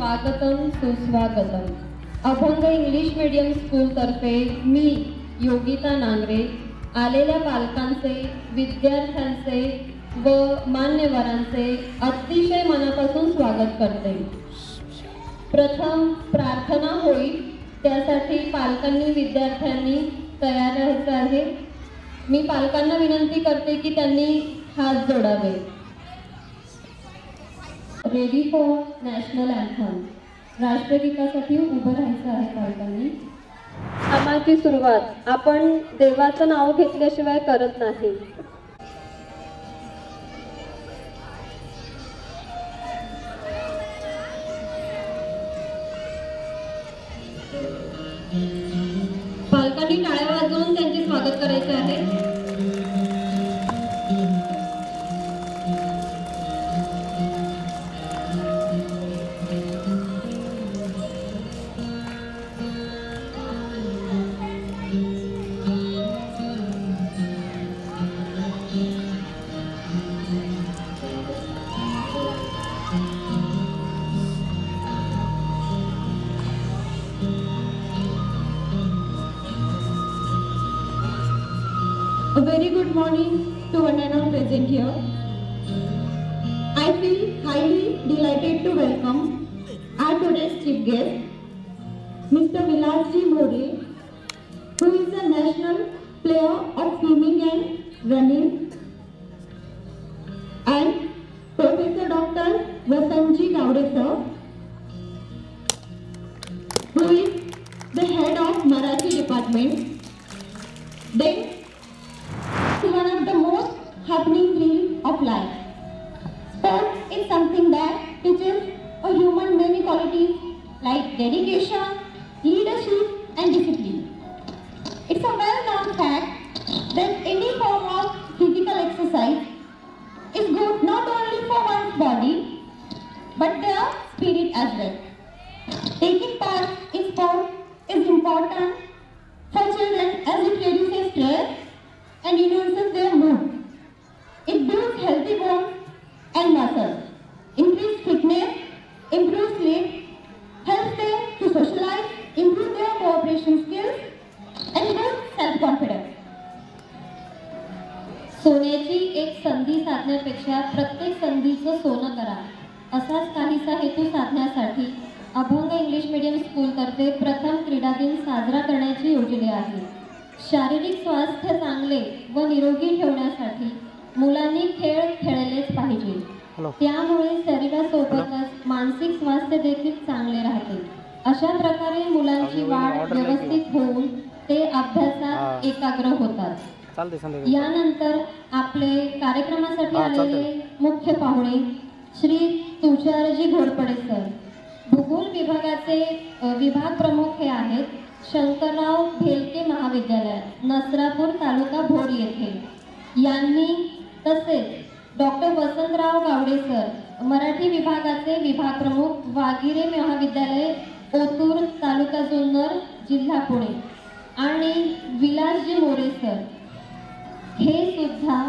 स्वागतम सुस्वागतम. अभंग इंग्लिश मीडियम स्कूल तर्फे मी योगिता नांगरे आलेल्या पालकांचे, विद्यार्थ्यांचे व मान्यवरांचे अतिशय मनापासून स्वागत करते. प्रथम प्रार्थना होईल, त्यासाठी पालकांनी विद्यार्थ्यांनी तयार राहायचं आहे. मी पालकांना विनंती करते की त्यांनी हात जोडावे. Ready for national anthem. राष्ट्रगीतासाठी उभं राहायचं आहे पालकांनी. कामाची सुरुवात आपण देवाचं नाव घेतल्याशिवाय करत नाही. पालकांनी टाळ्या वाजवून त्यांचे स्वागत करायचे आहे. A very good morning to one and all present here. I feel highly delighted to welcome our today's chief guest, Mr. Vilasji More, who is a national player of swimming and running, and Professor Dr. Vasantji Gowde sir, who is the head of Marathi department. Then one of the most happening dream of life. Sport is something that teaches a human many qualities like dedication, leadership and discipline. It's a well-known fact that any form of physical exercise is good not only for one's body but their spirit as well. Taking part in sport is important for children as it reduces stress and enhances their mood. It builds healthy bones and muscles, increases fitness, improves sleep, helps them to socialize, improve their cooperation skills, and build self-confidence. सोन्याची एक संधी साधण्यापेक्षा प्रत्येक संधीचं सोनं करा, असाच काहीसा हेतू साधण्यासाठी अभंग इंग्लिश मीडियम स्कूलतर्फे प्रथम क्रीडा दिन साजरा करण्याची योजले आहे. शारीरिक स्वास्थ्य चांगले व निरोगी ठेवण्यासाठी मुलांनी खेळ खेळलेच पाहिजे. त्यामुळे शरीरासोबतच मानसिक स्वास्थ्य देखील चांगले राहते. अशा प्रकारे मुलांची वाढ व्यवस्थित होऊन ते अभ्यासात एकाग्र होतात. यानंतर आपले कार्यक्रमासाठी आलेले मुख्य पाहुणे श्री तुषारजी घोरपडे सर, भूगोल विभागाचे विभाग प्रमुख हे आहेत. शंकरराव भेलके महाविद्यालय, नसरापूर तालुका भोर येथे यांनी, तसेच डॉक्टर वसंतराव गावडे सर, मराठी विभागाचे विभाग प्रमुख, वागिरे महाविद्यालय, ओतूर तालुका जुन्नर, जिल्हा पुणे, आणि विलासजी मोरे सर हे सुद्धा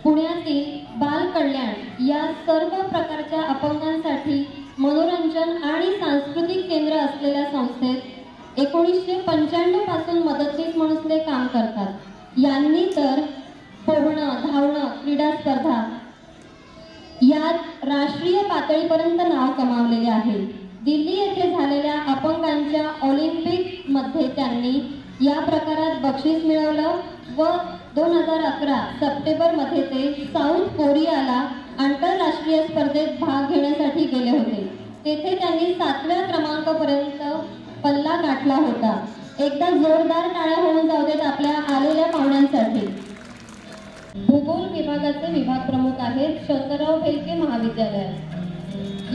पुण्यातील बाल कल्याण या सर्व प्रकारच्या अपंगांसाठी मनोरंजन आणि सांस्कृतिक केंद्र असलेल्या संस्थेत 1995 पासून मदतनीस म्हणून ते काम करतात. यांनी तर पोहणं, धावणं, क्रीडा स्पर्धा यात राष्ट्रीय पातळीपर्यंत नाव कमावलेले आहे. दिल्ली येथे झालेल्या अपंगांच्या ऑलिम्पिक मध्ये त्यांनी या प्रकारात बक्षीस मिळवलं व 2011 सप्टेंबर मध्ये ते साऊथ कोरियाला आंतरराष्ट्रीय स्पर्धेत भाग घेण्यासाठी गेले होते. तेथे त्यांनी 7व्या क्रमांकापर्यंत पल्ला गाठला होता. एकदा जोरदार टाळ्या होऊन जाऊ देत आपल्या आलेल्या पाहुण्यांसाठी. भूगोल विभागाचे विभाग प्रमुख आहेत शंकरराव भेलके महाविद्यालय.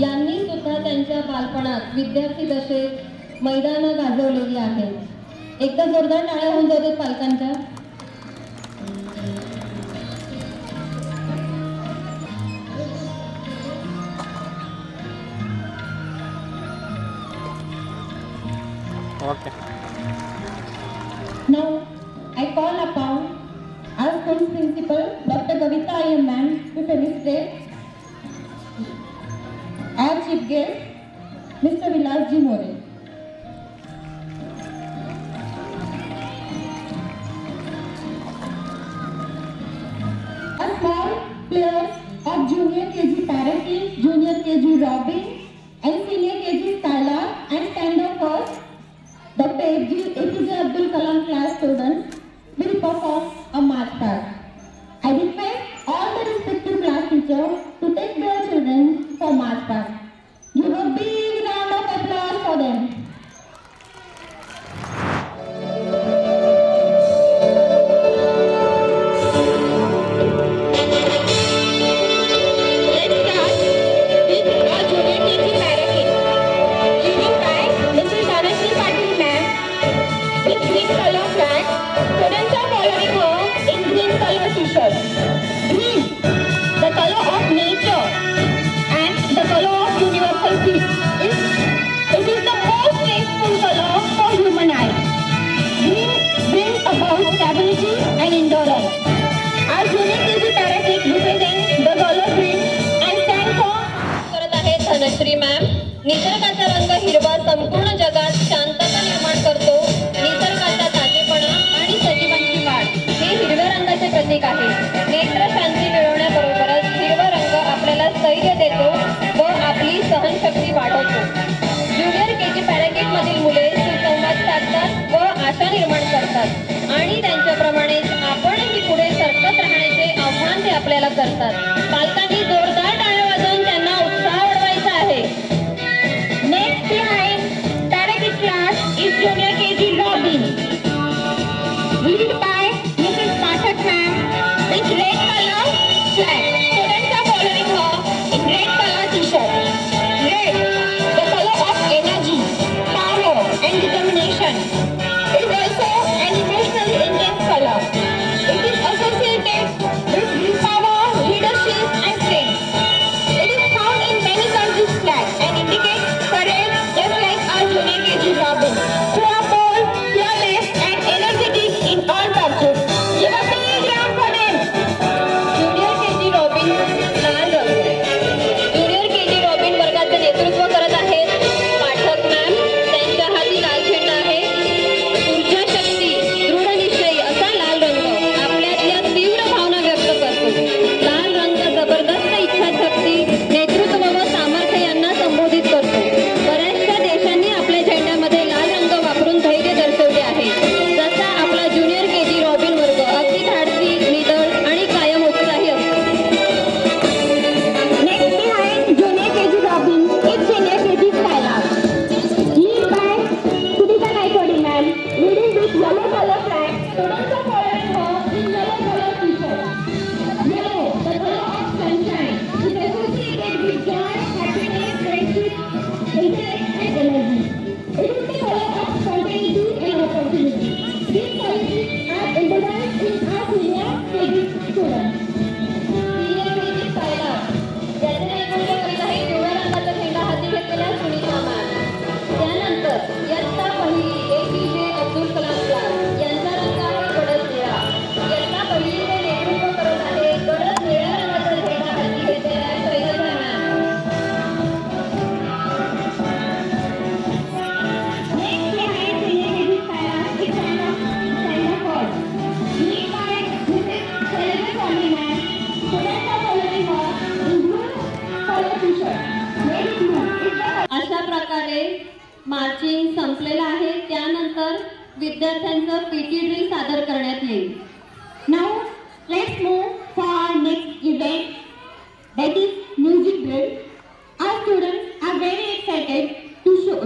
यांनी सुद्धा त्यांच्या बालपणात विद्यार्थी दशेत मैदानं गाजवलेली आहेत. एकदा जोरदार टाळ्या होऊन जाऊ देत पालकांच्या. Okay. Now I call upon our school principal, Dr. Kavita Iyer ma'am, to felicitate our chief guest, Mr. Vilas G. More. A small players of Junior KG Parakeet, Junior KG Robin, and Senior KG Skylar and stand up first. Dr. APJ Abdul Kalam class students will perform a march past. I request all the respective class teachers to take their children for march past. Give a big round of applause for them. And endurance. Our Junior KG Parakeet represent the color green and stand for करत आहेत Dhanashree ma'am. निसर्गाचा रंग हिरवा संपूर्ण जगात शांतता निर्माण करतो. निसर्गाचा ताजेपणा आणि सजीवांची वाढ हे हिरव्या रंगाचे प्रतीक आहे. नेत्र शांती मिळवण्याबरोबरच हिरवा रंग आपल्याला स्थैर्य देतो व आपली सहनशक्ती वाढवतो. ज्युनियर केजी पॅराकेट मधील मुले सुसंवाद साधतात व आशा निर्माण करतात आणि त्यांच्याप्रमाणेच आपणही पुढे सरकत राहण्याचे आव्हान ते आपल्याला करतात. पालकांनी जोरदार टाळ्या वाजवून त्यांना उत्साह वाढवायचा आहे. next behind Parakeet class is Junior KG Robin. Lead by Mrs. Pathak ma'am with red color flag. Students are following her in red color t-shirt. Red, the color of energy, power and determination. It is also an emotionally intense color. It is associated with willpower, leadership and strength. It is found in many countries' flags and indicates courage, just like our Junior KG Robin, who are bold, fearless and energetic in all pursuits. Give a big round for them. Junior KG robin लाल रंग. Junior KG robin वर्गाचे नेतृत्व करत आहेत Pathak ma'am. त्यांच्या हाती लाल झेंडा आहे. ऊर्जा शक्ती, दृढ निश्चयी असा लाल रंग आपल्यातल्या तीव्र भावना व्यक्त करतो. लाल रंग जबरदस्त इच्छाशक्ती, नेतृत्व व सामर्थ्य यांना संबोधित करतो. बऱ्याचशा देशांनी आपल्या झेंड्यामध्ये लाल रंग वापरून धैर्य दर्शवले आहे. जसा आपला ज्युनियर केजी रॉबिन वर्ग अगदी धाडसी, निडर आणि कायम उत्साही असतो. Next behind Junior KG Robin is Senior KG Skylar. Lead by Sudhita Naikwadi ma'am, leading with yellow color flag. Students are following her in yellow color t-shirt. Yellow, the color of sunshine, is associated with joy, happiness, friendship, intellect and energy. It is the color of spontaneity and opportunity. These qualities are emphasized in our Senior KG students. Senior KG स्कायलार. याचे नेतृत्व करीत आहे पिवळ्या रंगाचा झेंडा हाती घेतलेल्या सुनीता मॅम. त्यानंतर इयत्ता पहिली APJ अब्दुल कलाम क्लास. यांचा रंग आहे गडद निळा. इयत्ता पहिलीचे नेतृत्व करत आहे गडद निळ्या रंगाचा झेंडा हाती घेतलेल्या Shailaja ma'am. Next behind Senior KG Skylar is Santa Claus. Lead by Mrs. Shaileja Swami ma'am. Students are following her in blue color t-shirt. Navy blue is the अशा प्रकारे मार्चिंग संपलेलं आहे. त्यानंतर विद्यार्थ्यांचं PT ड्रिल सादर करण्यात येईल. Now let's move for our next event, that is music drill. Our students are very excited to show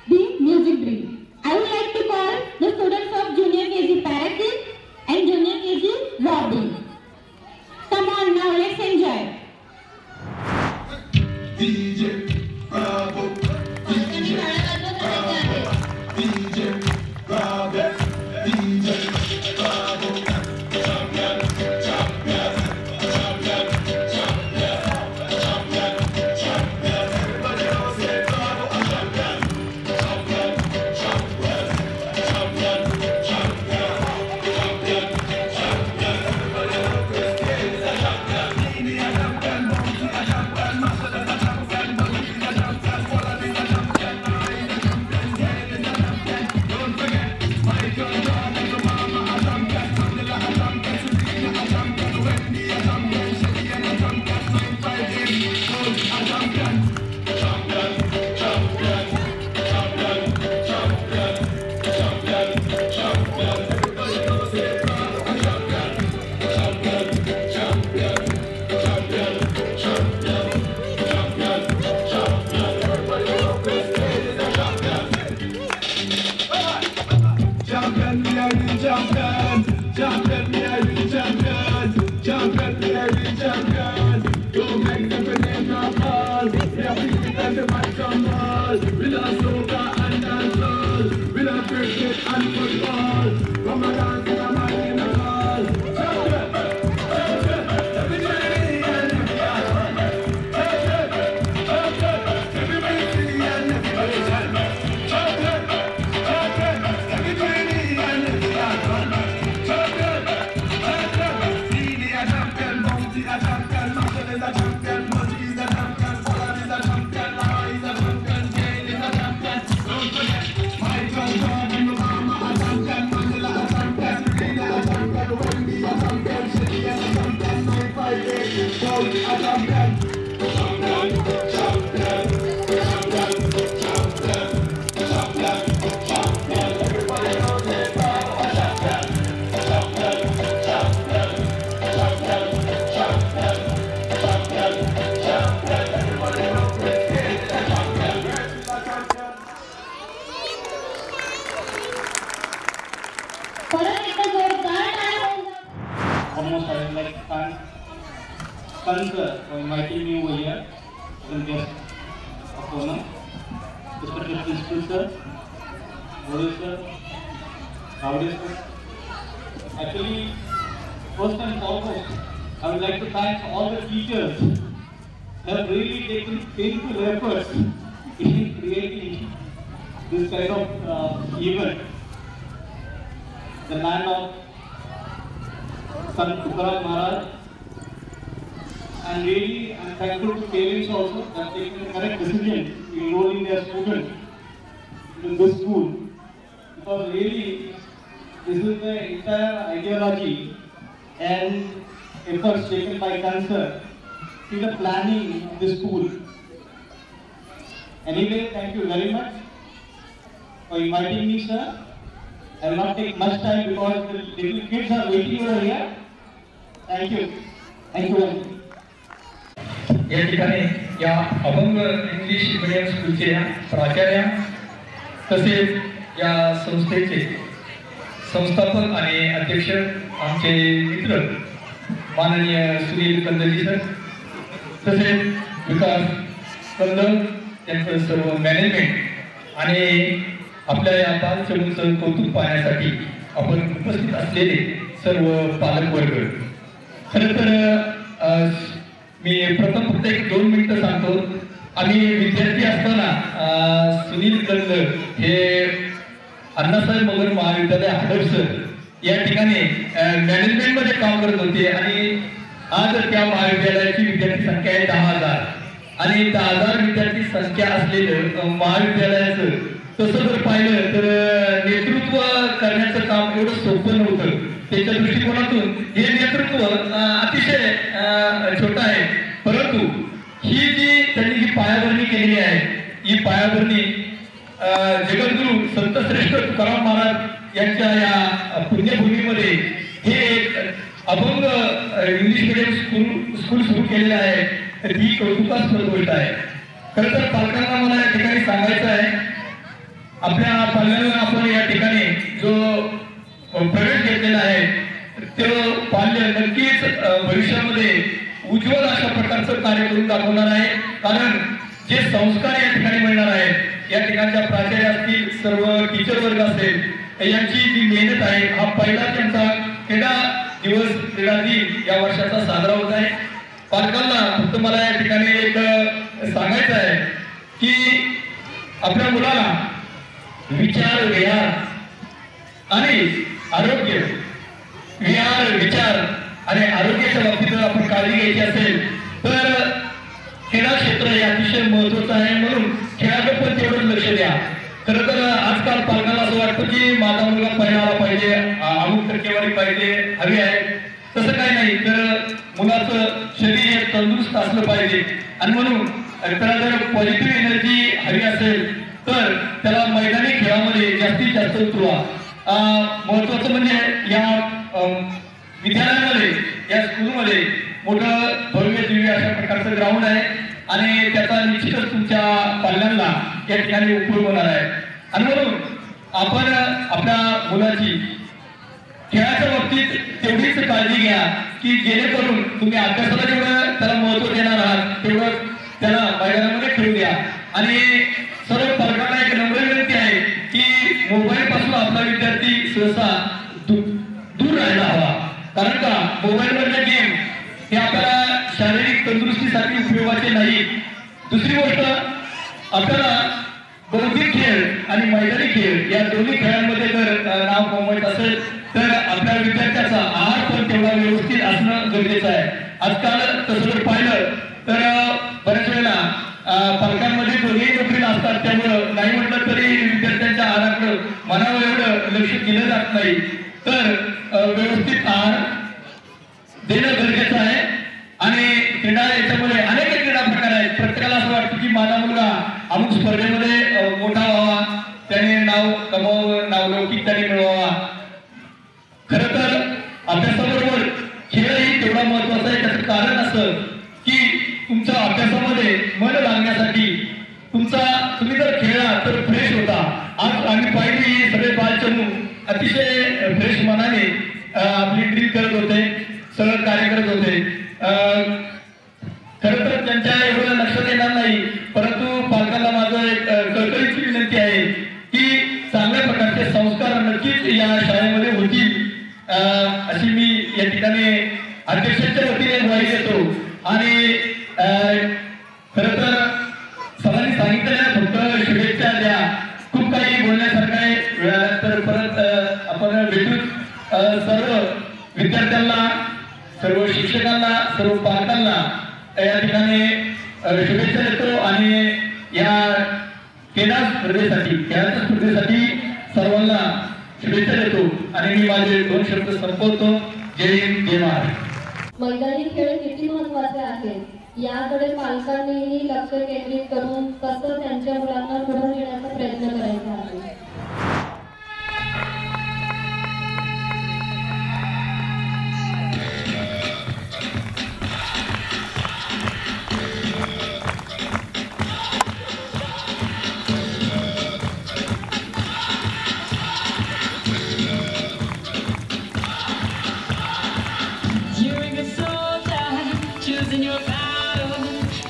the music drill. I would like to call the students of Junior KG Parakeet and Junior KG Robin. Come on now, let's enjoy. DJ Bravo, पालकांनी टाळ्या वाजवत करायचे आहे. DJ Bravo, DJ Bravo, champion, champion, champion, champion. a champion, Marshall is a champion, Murphy is a champion, Pollard is a champion, Lamar is a champion, Jane is a champion. Don't forget, Michael Jordan, Obama a champion, Mandela a champion, Rina a champion, Wendy a champion, Shirley a champion, 958, Paul a champion. Champion, champion, champion, champion, champion, champion. Everybody knows it, Bob a champion, champion, champion, champion, champion, champion, champion. Everybody knows it, Kane is a champion, Grace is a champion. परत एकदा जोरदार टाळ्या होऊन जा. Almost I would like to thank Sir for inviting me over here as a guest of honor. Respected Principal Sir, Guru Sir, Rowdy Sir. Actually, first and foremost, I would like to thank all the teachers who have really taken painful efforts in creating this kind of event. The land of Sant Tukaram Maharaj, and really I am thankful to parents also that taken the correct decision in enrolling their students in this school, because really this is the entire ideology and efforts taken by Cancer in the planning of this school. Anyway, thank you very much for inviting me, sir. I will not take much time because the little kids are waiting over here. Thank you. Thank you. या ठिकाणी या अभंग English medium स्कूलचे प्राचार्य तसेच या संस्थेचे संस्थापक आणि अध्यक्ष आमचे मित्र माननीय सुनील कंदली सर, तसेच विकास कंदल त्यांचं सर्व मॅनेजमेंट आणि आपल्या या बालचमूचं कौतुक पाहण्यासाठी आपण उपस्थित असलेले सर्व पालकवर्ग. खरं तर मी प्रथम फक्त 1-2 मिनिटं सांगतो. आम्ही विद्यार्थी असताना सुनील कंद हे अण्णासाहेब मगर महाविद्यालय हडपसर या ठिकाणी मॅनेजमेंटमध्ये काम करत होते आणि आज त्या महाविद्यालयाची विद्यार्थी संख्या आहे 10,000 आणि 10,000 विद्यार्थी संख्या असलेलं महाविद्यालयाचं तसं जर पाहिलं तर नेतृत्व करण्याचं काम एवढं सोपं नव्हतं. त्याच्या दृष्टिकोनातून हे नेतृत्व अतिशय छोटं आहे, परंतु ही जी त्यांनी जी पायाभरणी केलेली आहे ही पायाभरणी जगद्गुरु संतश्रेष्ठ तुकाराम महाराज यांच्या या पुण्यभूमीमध्ये हे अभंग इंग्लिश मीडियम स्कूल सुरू केलेलं आहे. तर ही कौतुकास्पद गोष्ट आहे. खरं तर पालकांना मला या ठिकाणी सांगायचं आहे, आपल्या पाल्याला आपण या ठिकाणी जो प्रवेश घेतलेला आहे तो पाल्य नक्कीच भविष्यामध्ये उज्ज्वल अशा प्रकारचं कार्य करून दाखवणार आहे. कारण जे संस्कार या ठिकाणी मिळणार आहेत, या ठिकाणच्या प्राचार्य असतील, सर्व टीचर वर्ग असेल, यांची जी मेहनत आहे, हा पहिला त्यांचा क्रीडा दिवस, क्रीडा दिन या वर्षाचा साजरा होत आहे. पालकांना फक्त मला या ठिकाणी एक सांगायचं आहे की आपल्या मुलाला विचार, विहार आणि आरोग्य, विहार, विचार आणि आरोग्याच्या बाबतीत जर आपण काळजी घ्यायची असेल तर क्रीडा क्षेत्र हे अतिशय महत्वाचं आहे. म्हणून खेळाकडे पण तेवढंच लक्ष द्या. खरं तर आजकाल पालकांना असं वाटतं की माझा मुलगा पहिला आला पाहिजे, अमुक टक्केवारी पाहिजे, हवी आहे. तसं काही नाही. तर मुलाचं शरीर हे तंदुरुस्त असलं पाहिजे आणि म्हणून त्याला जर पॉझिटिव्ह एनर्जी हवी असेल तर त्याला मैदानी खेळामध्ये जास्तीत जास्त उतरवा. महत्वाचं म्हणजे या विद्यालयामध्ये, या स्कूलमध्ये मोठं भव्य दिव्य अशा प्रकारचं ग्राउंड आहे आणि त्याचा निश्चितच तुमच्या पाल्यांना या ठिकाणी उपयोग होणार आहे. आणि म्हणून आपण आपल्या मुलाची खेळाच्या बाबतीत तेवढीच काळजी घ्या की जेणेकरून तुम्ही अभ्यासाला जेवढं त्याला महत्व देणार आहात तेवढं त्याला मैदानामध्ये खेळू द्या. आणि सर्व पालकांना एक नम्र विनंती आहे की मोबाईल पासून आपला विद्यार्थी सहसा दूर राहायला हवा. कारण का मोबाईल वरचे गेम हे आपल्याला शारीरिक तंदुरुस्तीसाठी उपयोगाचे नाही. दुसरी गोष्ट, आपल्याला बौद्धिक खेळ आणि मैदानी खेळ या दोन्ही खेळांमध्ये जर नाव कमवायचं असेल तर आपल्या विद्यार्थ्याचा आहार पण तेवढा व्यवस्थित असणं गरजेचं आहे. आजकाल तसं जर पाहिलं तर बऱ्याच वेळेला पालकांमध्ये दोन्ही नोकरीला असतात, त्यामुळं नाही म्हटलं तरी विद्यार्थ्यांच्या आहाराकडे मनावर एवढं लक्ष दिलं जात नाही. तर व्यवस्थित आहार देणं गरजेचं आहे. आणि क्रीडा याच्यामध्ये अनेक क्रीडा प्रकार आहेत. प्रत्येकाला असं वाटतं की माझा मुलगा अमुक स्पर्धेमध्ये मोठा व्हावा, त्याने नाव कमावं, नावलौकिक त्याने मिळवावा. खरं तर अभ्यासाबरोबर खेळही तेवढा महत्वाचा आहे. त्याचं कारण असं की तुमच्या अभ्यासामध्ये मन लागण्यासाठी तुम्ही जर खेळला तर फ्रेश होता. आज आम्ही पाहिली सगळे बालचमू अतिशय फ्रेश मनाने आपली ड्रील करत होते, सगळं कार्य करत होते. खरं तर त्यांच्या एवढं लक्षात येणार नाही, परंतु पालकांना माझं एक कळकळीची विनंती आहे की चांगल्या प्रकारचे संस्कार नक्कीच या शाळेमध्ये होतील अशी मी या ठिकाणी अध्यक्षांच्या वतीने ग्वाही देतो. आणि खरं तर सरांनी सांगितलेल्या फक्त शुभेच्छा द्या. खूप काही बोलण्यासारखं आहे. वेळानंतर परत आपण भेटू. सर्व विद्यार्थ्यांना, सर्व शिक्षकांना, सर्व पालकांना या ठिकाणी शुभेच्छा देतो. आणि या खेळाच्या स्पर्धेसाठी सर्वांना शुभेच्छा देतो. आणि मी माझे 2 शब्द संपवतो. जय हिंद, जय महाराष्ट्र. मैदानी खेळ किती महत्त्वाचे आहेत याकडे पालकांनीही लक्ष केंद्रित करून कसं त्यांच्या मुलांना पुढे नेण्याचा प्रयत्न करायचा आहे.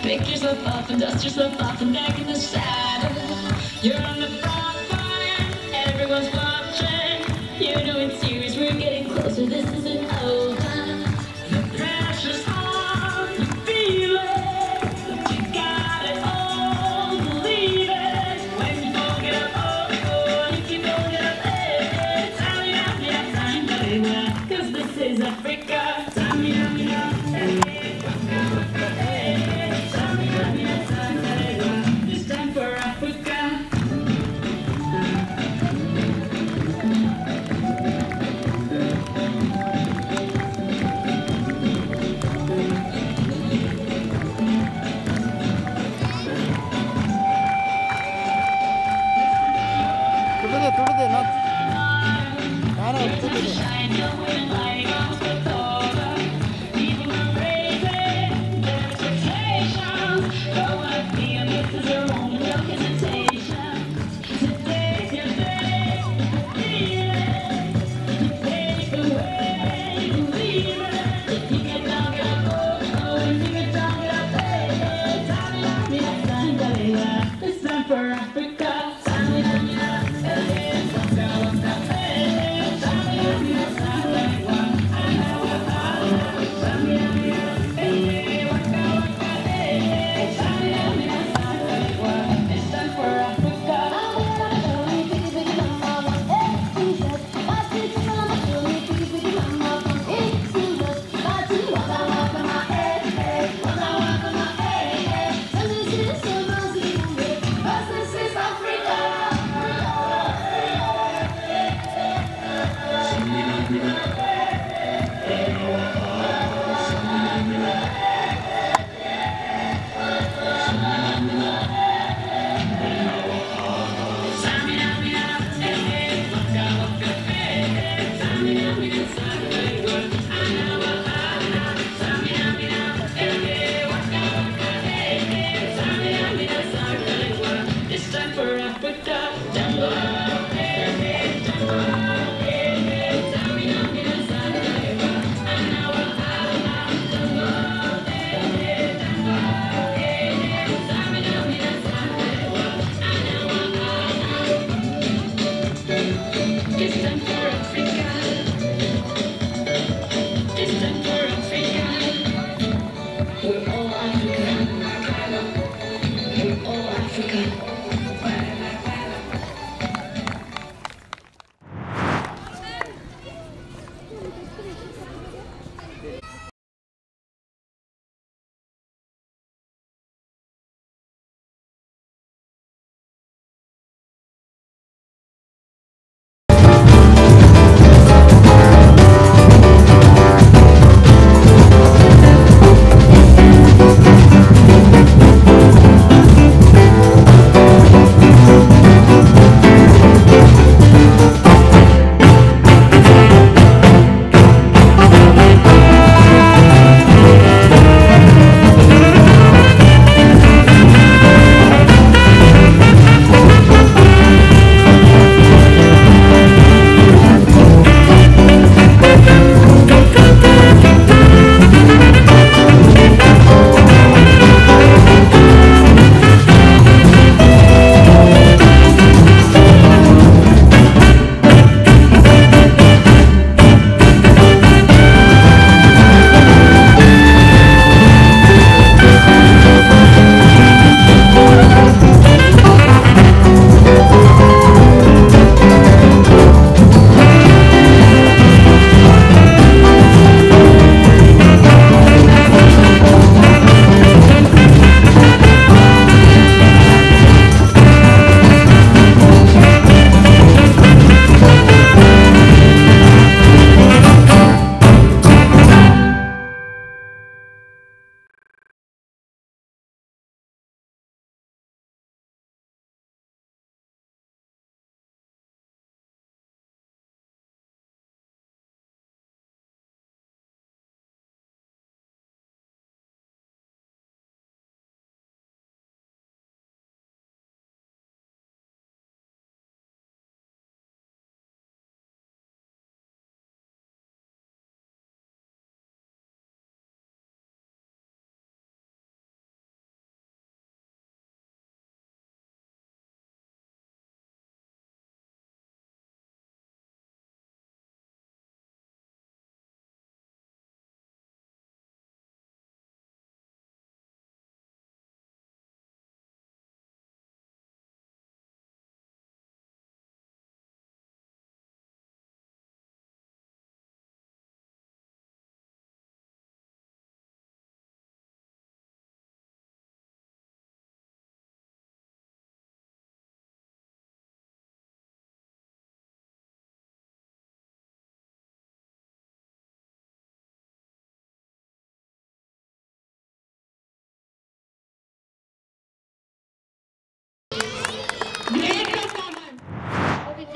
Pick yourself up and dust yourself off and back in the saddle. You're on the front line, everyone's watching. You know it's serious, we're getting closer, this isn't over. The pressure's on, you feel it, but you got it all, believe it. When you don't get up, oh, you keep on get up, hey, time, baby, 'cause this is Africa. Time, hey. It's time for Africa.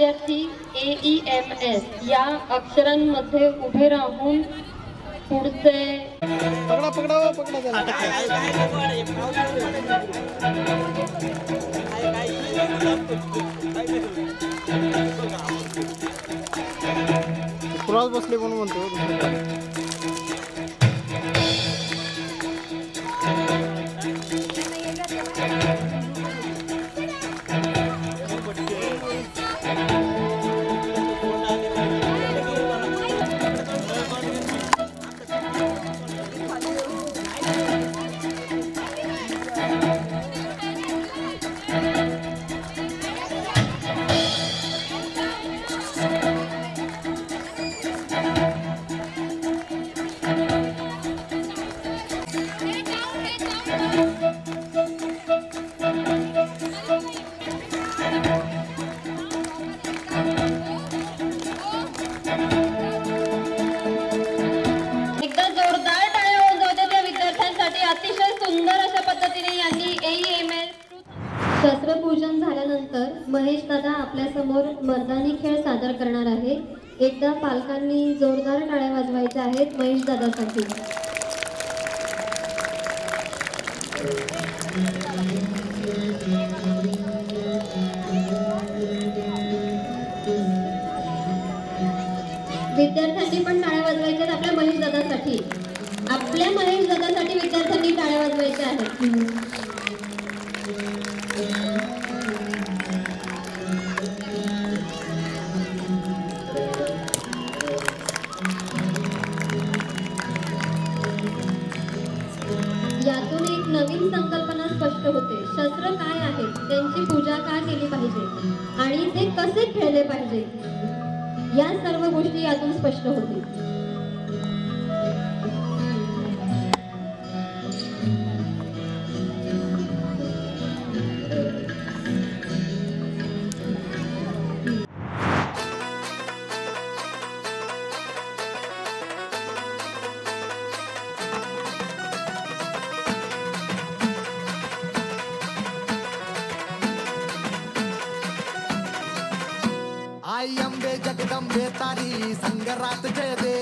विद्यार्थी AEMS या अक्षरांमध्ये उभे राहून पुढचे बसले कोण म्हणतो शस्त्रपूजन झाल्यानंतर महेश दादा आपल्या समोर मर्दानी खेळ सादर करणार आहे. एकदा पालकांनी जोरदार टाळ्या वाजवायच्या आहेत महेश दादासाठी. विद्यार्थ्यांनी पण टाळ्या वाजवायच्या आहेत आपल्या महेश दादासाठी. आपल्या महेश दादासाठी विद्यार्थ्यांनी टाळ्या वाजवायच्या आहेत. यातून एक नवीन संकल्पना स्पष्ट होते. शस्त्र काय आहेत, त्यांची पूजा का केली पाहिजे आणि ते कसे खेळले पाहिजे, या सर्व गोष्टी यातून स्पष्ट होतील. आई अंबे जगदंबे तारी संगरात जय दे,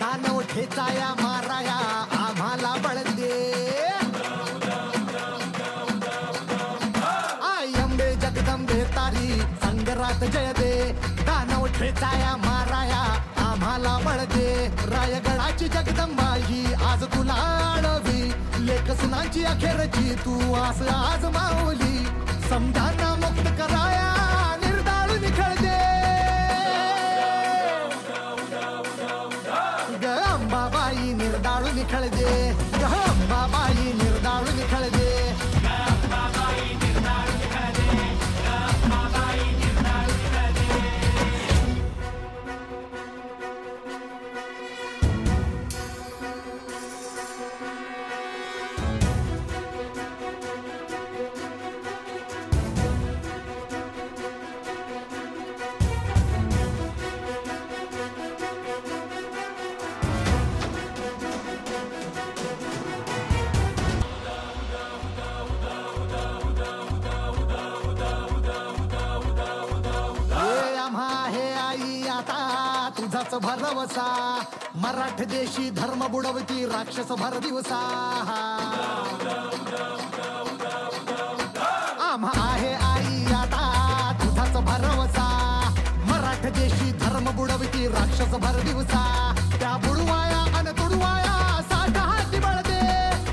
दानव ठेचाया माराया आम्हाला बळ दे. आई अंबे जगदंबे तारी संगरात जय दे, दानव ठेचाया माराया आम्हाला बळ दे. रायगडाची जगदंबा ही आज तुला आडवी, लेक सुनांची अखेरची तू आस आज माऊली. समजांना मुक्त कराया निर्दाळू निखळ दे. अंबाबाई निर्दाळू निखळ दे, अंबाबाई निर्दाळू निखळ दे. तुझाच भरवसा मराठ देशी धर्म बुडवती राक्षस भर दिवसा. आम्हा आहे आई आता तुझाच भरवसा, मराठ देशी धर्म बुडवती राक्षस भर दिवसा. त्या बुडवाया अन तुडवाया साठ हाती बळ दे,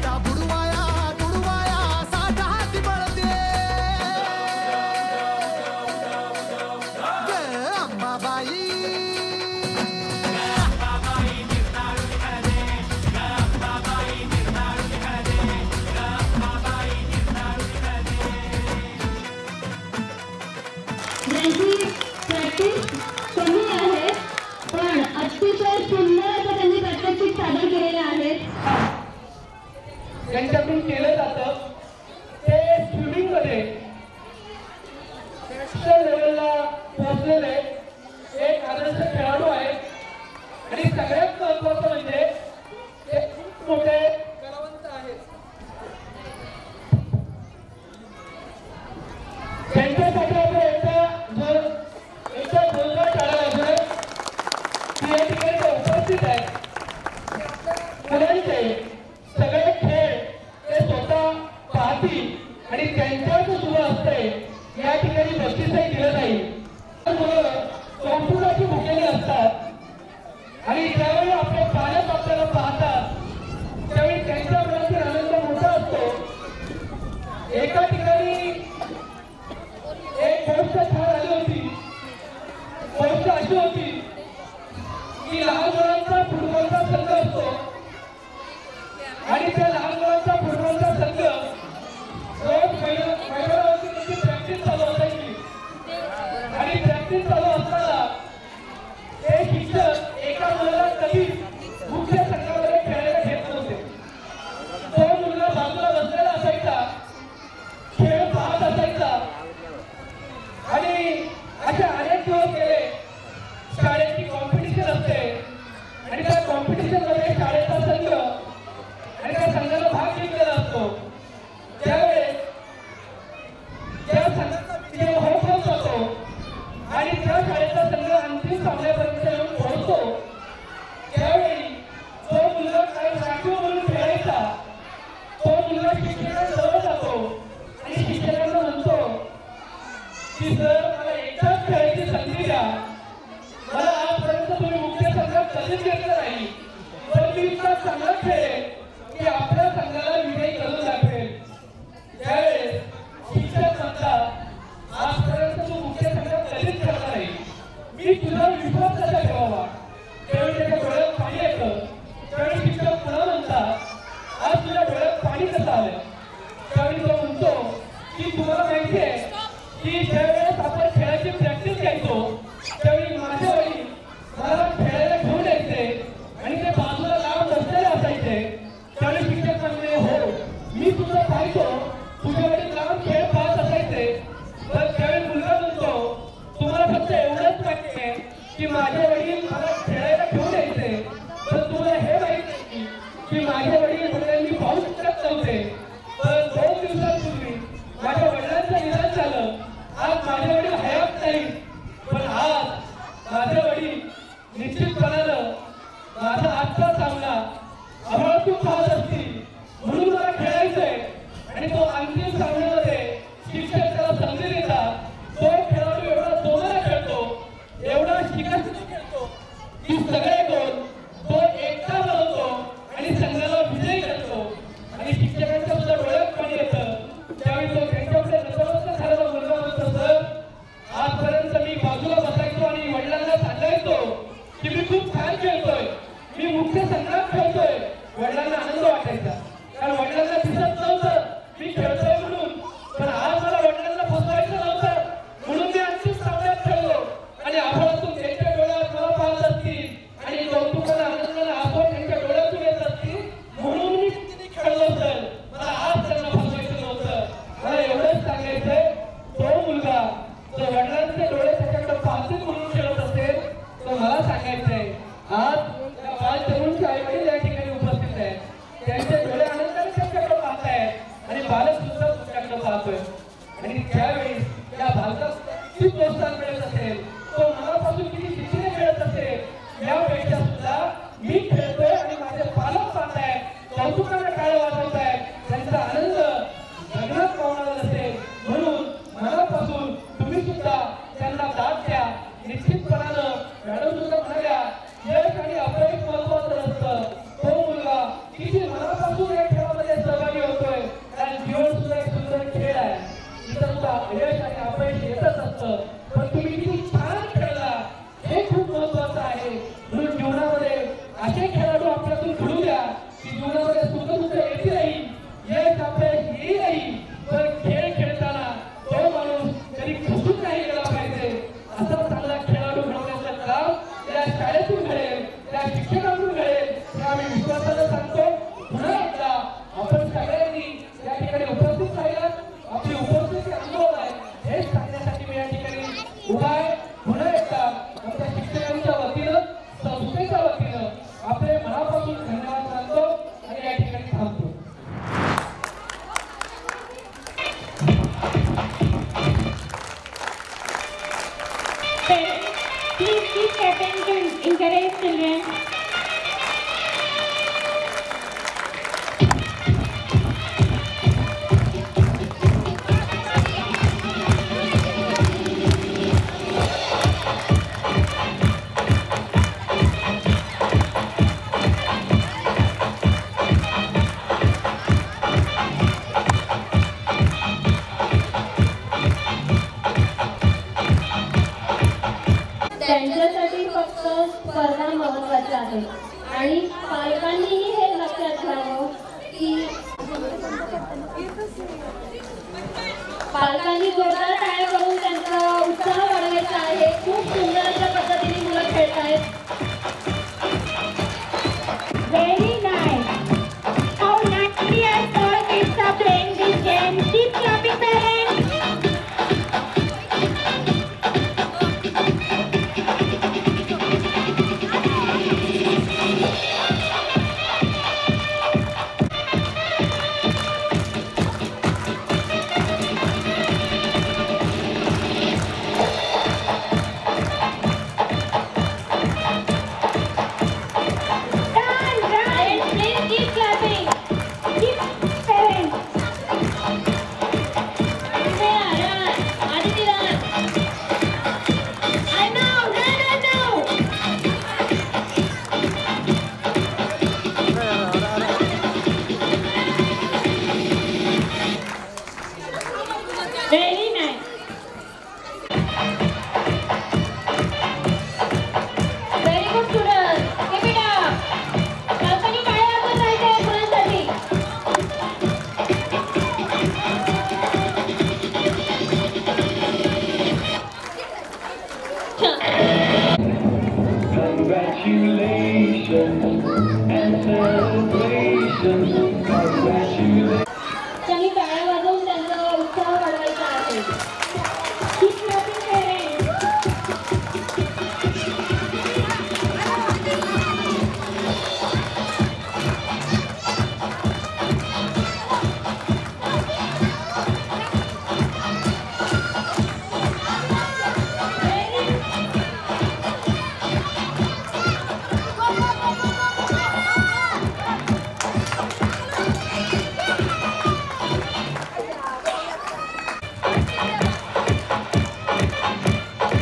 त्या बुडवाया तुडवाया साठ हाती बळ दे. अंबाबाई प्रॅक्टिस कमी आहे पण अतिशय सुंदर असं त्यांनी प्रात्यक्षिक सादर केलेले आहेत. त्यांच्याकडून केलं जातं ते स्विमिंग मध्ये नॅशनल लेवलला पोहोचलेले एक आदर्श खेळाडू आहेत आणि सगळ्यात महत्वाचं म्हणजे ते खूप मोठे कलावंत आहेत. त्यांच्यासाठी आपण एकदा त्यांच्यावर सुरू असते या ठिकाणी बक्षीसही दिलं जाईल. कौतुकाची भुकेली असतात आणि ज्यावेळी आपले पालक आपल्याला पाहतात त्यावेळी त्यांच्या मनातील आनंद मोठा असतो. एका ठिकाणी एक गोष्ट छान आली होती. गोष्ट अशी होती की लहान मुलांचा फुटबॉलचा संघ असतो आणि त्या लहान मुलांचा फुटबॉलचा संघ रोज मैदानावरती त्याची प्रॅक्टिस चालू असायची आणि प्रॅक्टिस चालू असताना ते शिक्षक एका मुलाला कधीच मुख्य संघामध्ये खेळायला घेत नव्हते. तो मुलगा बाजूला बसलेला असायचा, खेळ पाहत असायचा आणि अशा अनेक दिवस गेले. शाळेची कॉम्पिटिशन असते आणि त्या कॉम्पिटिशन मध्ये शाळेचा संघ आणि त्या संघाला भाग घेतलेला असतो. त्यावेळेस त्या संघाचा विजय होत जातो आणि त्या शाळेचा संघ अंतिम सामन्यापर्यंत येऊन पोहोचतो. त्यावेळी तो मुलगा काही राखीव म्हणून खेळायचा तो मुलगा शिक्षकांजवळ जातो आणि शिक्षकांना म्हणतो की सर मला एकदाच खेळायची संधी द्या. मला आजपर्यंत तुम्ही मुख्य संघात कधीच घेतलं नाही पण मी इतका चांगला खेळेल की आपल्या संघाला विजयी करून दाखवेल. त्यावेळेस शिक्षक म्हणतात आजपर्यंत तू मुख्य संघात कधीच खेळला नाही, मी तुझा विश्वास कसा ठेवावा. त्यावेळी त्याच्या डोळ्यात पाणी येतं. त्यावेळी शिक्षक पुन्हा म्हणतात आज तुझ्या डोळ्यात पाणी कसं आलं. त्यावेळी तो म्हणतो की तुम्हाला माहिती आहे की ज्यावेळेस आपण खेळाची प्रॅक्टिस घ्यायचो त्यावेळी माझे वडील मला खेळायला घेऊन यायचे आणि ते बाजूला लांब बसलेले असायचे. त्यावेळी शिक्षक म्हणले हो मी तुझं पाहतो तुझे वडील लांब खेळ पाहत असायचे. तर त्यावेळी मुलगा म्हणतो तुम्हाला फक्त एवढंच माहिती आहे की माझे वडील मला खेळायला घेऊन यायचे पण तुम्हाला हे माहित नाही की माझे वडील वडिलांनी पाहू शकत नव्हते. पण 2 दिवसांपूर्वी माझ्या वडिलांचं निधन झालं. आज माझे वडील हयात नाही पण आज माझे वडील निश्चितपणानं माझा आजचा सामना अमरावती पाहत असतील म्हणून मला खेळायचंय. आणि तो अंतिम सामन्यामध्ये शिक्षक त्याला संधी देतात. तो खेळाडू एवढा जोमाने खेळतो एवढा शिकस्त खेळतो की सगळे गोल तो एकटा बनवतो आणि संघाला विजयी करतो. आणि शिक्षकांच्या सुद्धा डोळ्यात पाणी येतं. त्यावेळी तो त्यांच्याकडे नतमस्तक झालेला मुलगा म्हणतो सर आजपर्यंत मी बाजूला बसायचो आणि वडिलांना सांगायचो की मी खूप छान खेळतोय, मी मुख्य संघात खेळतोय. वडिलांना आनंद वाटायचा कारण वडिलांना दिसत नव्हतं मी खेळतोय म्हणून. पण आज मला वडिलांना फसवायचं नव्हतं म्हणून मी अंतिम सामन्यात खेळलो आणि आभाळातून त्यांच्या डोळ्यात मला पाहत असतील आणि कौतुकाला आनंदाला आभाळ त्यांच्या डोळ्यातून येत असतील म्हणून मी खेळलो सर. मला आज त्यांना फसवायचं नव्हतं. मला एवढंच सांगायचंय तो मुलगा जो वडिलांचे डोळे त्याच्याकडे पाहतील म्हणून खेळत असेल तर मला सांगायचंय आज त्या बाल तरुणचे आई वडील या ठिकाणी उपस्थित आहेत. त्यांचे डोळे आनंदाने त्याच्याकडे पाहत आहेत आणि बालक सुद्धा तुमच्याकडे पाहतोय. आणि त्यावेळी त्या बालकाला किती प्रोत्साहन मिळत असेल तो मनापासून किती जिद्दीने खेळत असेल यापेक्षा सुद्धा मी खेळतोय आणि माझे पालक पाहतायत कौतुकाने टाळ्या वाजवतायत त्यांचा आनंद गगनात पावणारा असेल. म्हणून मनापासून तुम्ही सुद्धा त्यांना दाद द्या. निश्चितपणानं मॅडम सुद्धा म्हणाल्या यश आणि अपयश महत्वाचं नसतं. तो मुलगा किती मनापासून या खेळामध्ये सहभागी होतोय कारण जीवन सुद्धा एक सुंदर खेळ आहे. इथं सुद्धा यश आणि अपयश येतच असतं पण तुम्ही किती छान खेळला हे खूप महत्वाचं आहे. म्हणून जीवनामध्ये असे खेळाडू आपल्यातून घडू द्या की जीवनामध्ये सुख येतीलही यश अपयश येईलही पण खेळ खेळताना तो माणूस कधी खचून नाही गेला पाहिजे. असा चांगला खेळाडू घडवण्याचं काम या शाळेतून घडेल त्या शिक्षकांतून घडेल हे आम्ही विश्वासानं सांगतो. पुन्हा एकदा आपण सगळ्यांनी या ठिकाणी उपस्थित राहिलात. आपली उपस्थिती अनुभव आहे हे सांगण्यासाठी मी या ठिकाणी उभा आहे. पुन्हा एकदा आमच्या शिक्षकांच्या वतीनं संस्थेच्या वतीनं आपले मनापासून धन्यवाद मानतो आणि या ठिकाणी थांबतो. Please keep stepping to encourage children. करणं महत्त्वाचे आहे आणि पालकांनीही हे लक्षात घ्यावं की पालकांनी जोरदार टाळ्या करून त्यांचा उत्साह वाढवायचा आहे. खूप सुंदर अशा पद्धतीने मुलं खेळत आहेत. Very nice. How nicely I saw kids are playing this game. Keep clapping, parents. Very nice. Very good students. Keep it up. पालकांनी टाळ्या वाजवत राहायच्या मुलांसाठी. त्यांनी टाळ्या वाजवून त्यांचा उत्साह वाढवायचा आहे. Keep clapping, parents.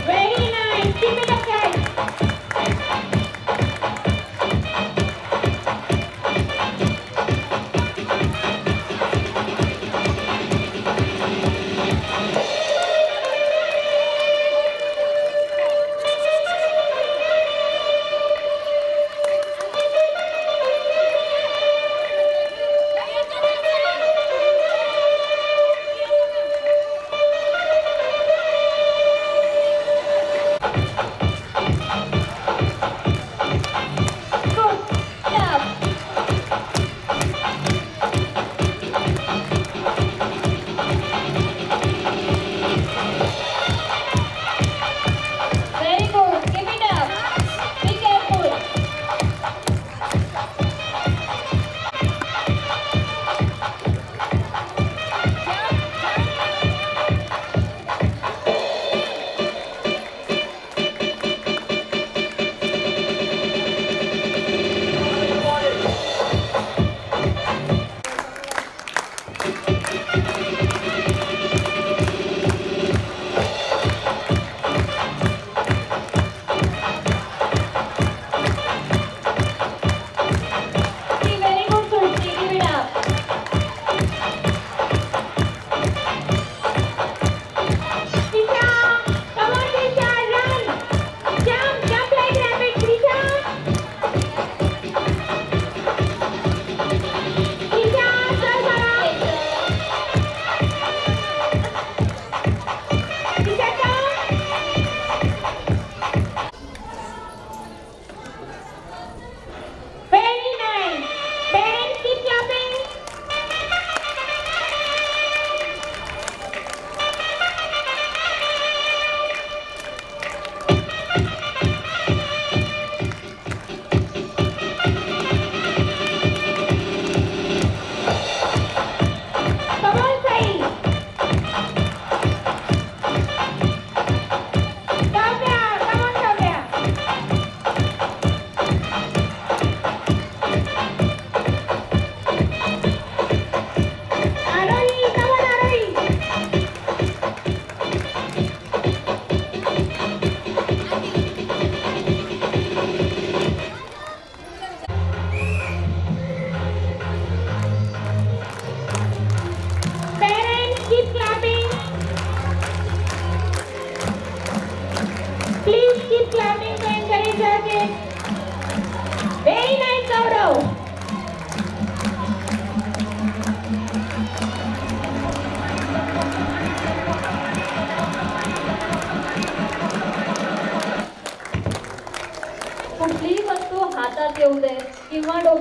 Very nice. Keep it up, guys. Very good. Keep it up. Be careful. Very good, Sushti. Keep it up. Trisha, come on, Trisha, run. Jump like rabbit, Trisha. Trisha, चल जरा.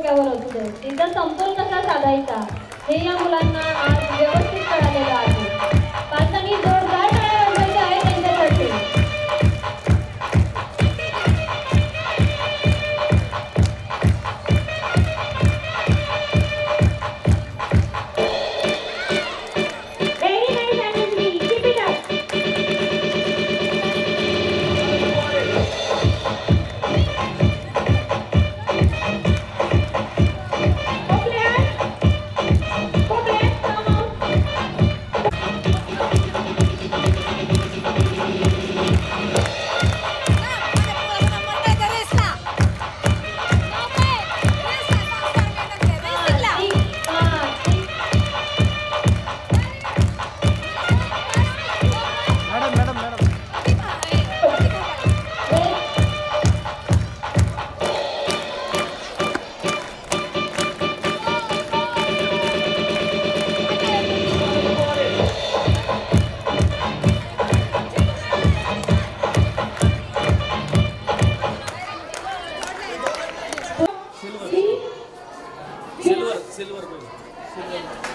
डोक्यावर असू दे, त्यांचा समतोल कसा साधायचा हे या मुलांना आज व्यवस्थित कळालेलं आहे. पाचांनी जोरदार टाळ्या वाजवायच्या आहे त्यांच्यासाठी. Very nice, Anushree. Keep it up. Co-players, come out.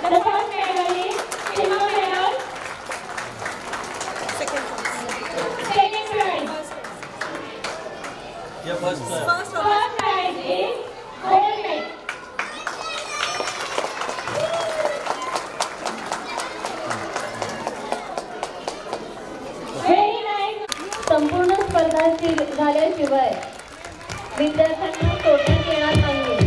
The first medal is silver medal. Second prize. First prize is gold medal. Very nice. संपूर्ण स्पर्धा झाल्याशिवाय विद्यार्थ्यांना सोडण्यात येणार नाहीये.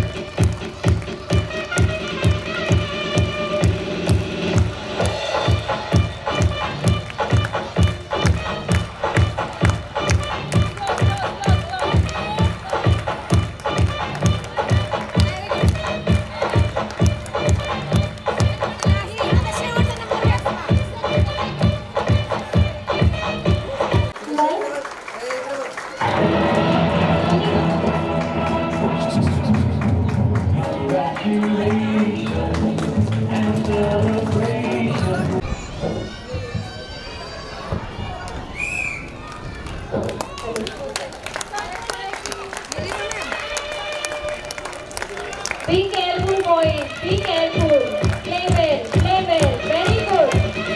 Be careful, boys. Be careful. Play well. Play well. Very good.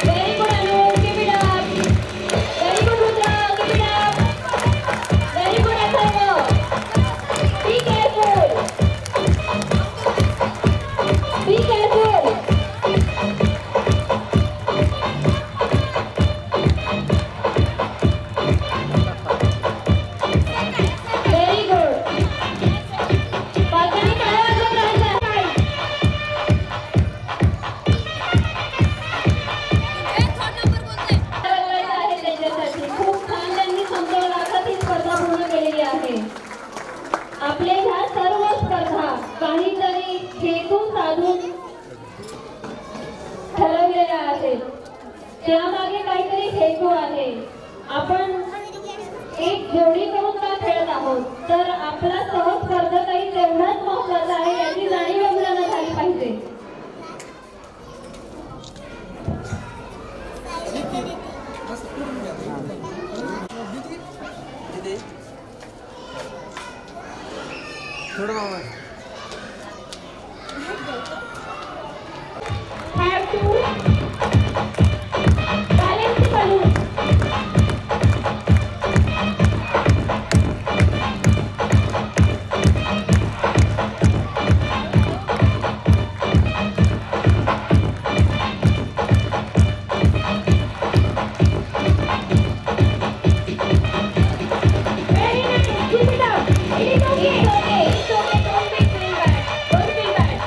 Very good, Anu. Keep it up. Very good, Rudra. Keep it up. Very good, Atharva. Be careful. Be careful. Very good. पाचांनी टाळ्या वाजवत राहायचं. वाजवायचं आहे त्यांच्यासाठी. खूप छान त्यांनी समतोल राखत ही स्पर्धा पूर्ण केलेली आहे. आपल्या ह्या सर्व स्पर्धा काहीतरी हेतू साधून ठरवलेल्या आहेत. त्यामागे काहीतरी हेतू आहे. आपण एक जोडी करून का खेळत आहोत, तर आपला सहस्पर्धकही तेवढाच महत्वाचा आहे याची जाणीव मुलांना झाली पाहिजे. Have to balance the balloon. Very nice. Keep it up. It is okay. It's okay. It's okay. Don't feel bad. Don't feel bad.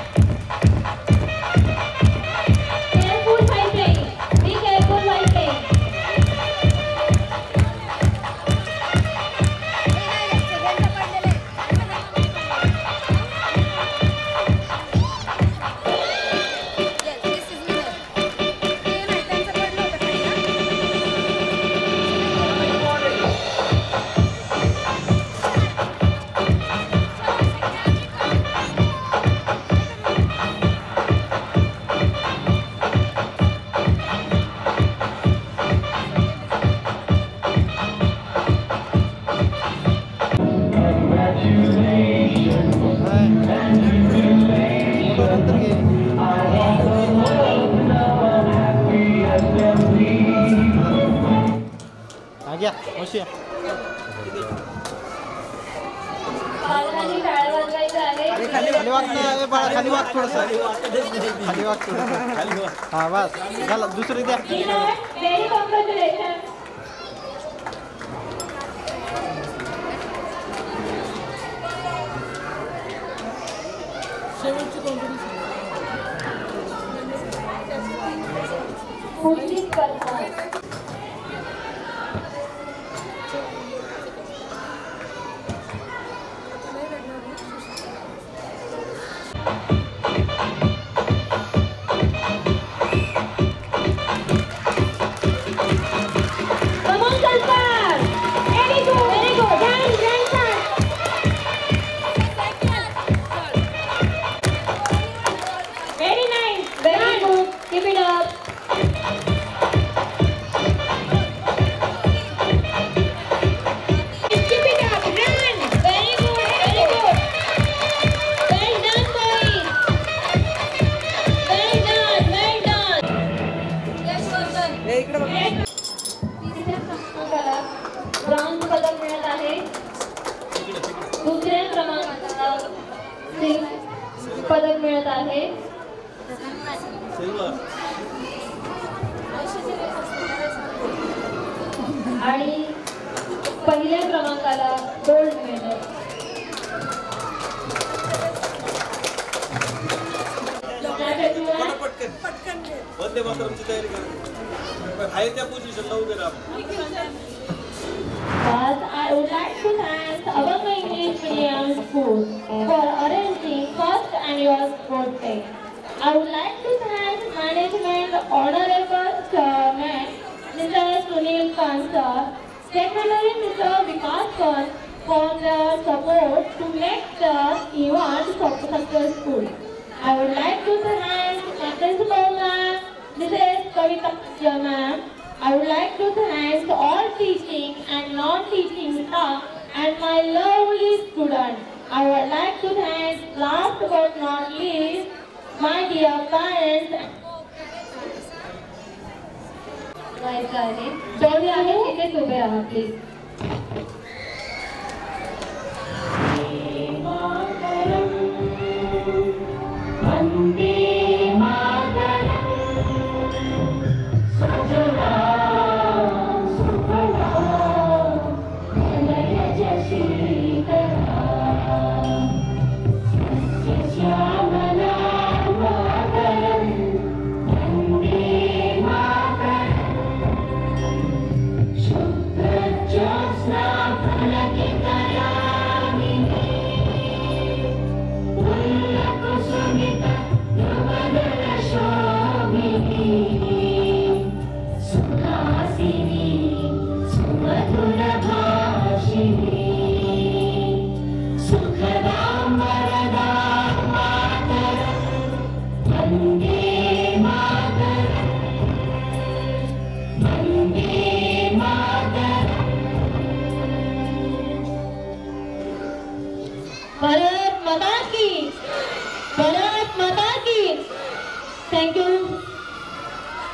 पालकांनी टाळ्या वाजवायच्या आहे. खाली वाग ना बाळा, खाली वाग थोडंसं, खाली वाग थोडंसं. हा बस झालं, दुसरी द्या. Very congratulations. पुढची स्पर्धा ब्रॉन्झ पदक मिळत आहे. दुसऱ्या क्रमांकाला पदक मिळत आहे. आणि पहिल्या क्रमांकाला गोल्ड मेडल. वंदे मातरमची तयारी करा. आहे त्या पोझिशनला उभे राहा. I would like to thank Abanga English Medium School for arranging first annual sports day. I would like to thank management honorable chairman Mr. Sunil Kansa, secretary Mr. Vikas Khan for their support to make the event successful. I would like to thank my principal ma'am, Mrs. Kavita ma'am. I would like to thank all teaching and non-teaching staff and my lovely students. I would like to thank last but not least my dear parents. जेवढे आहे तिथेच उभे राहा please. Bharat माता की, भारत माता की. Thank you.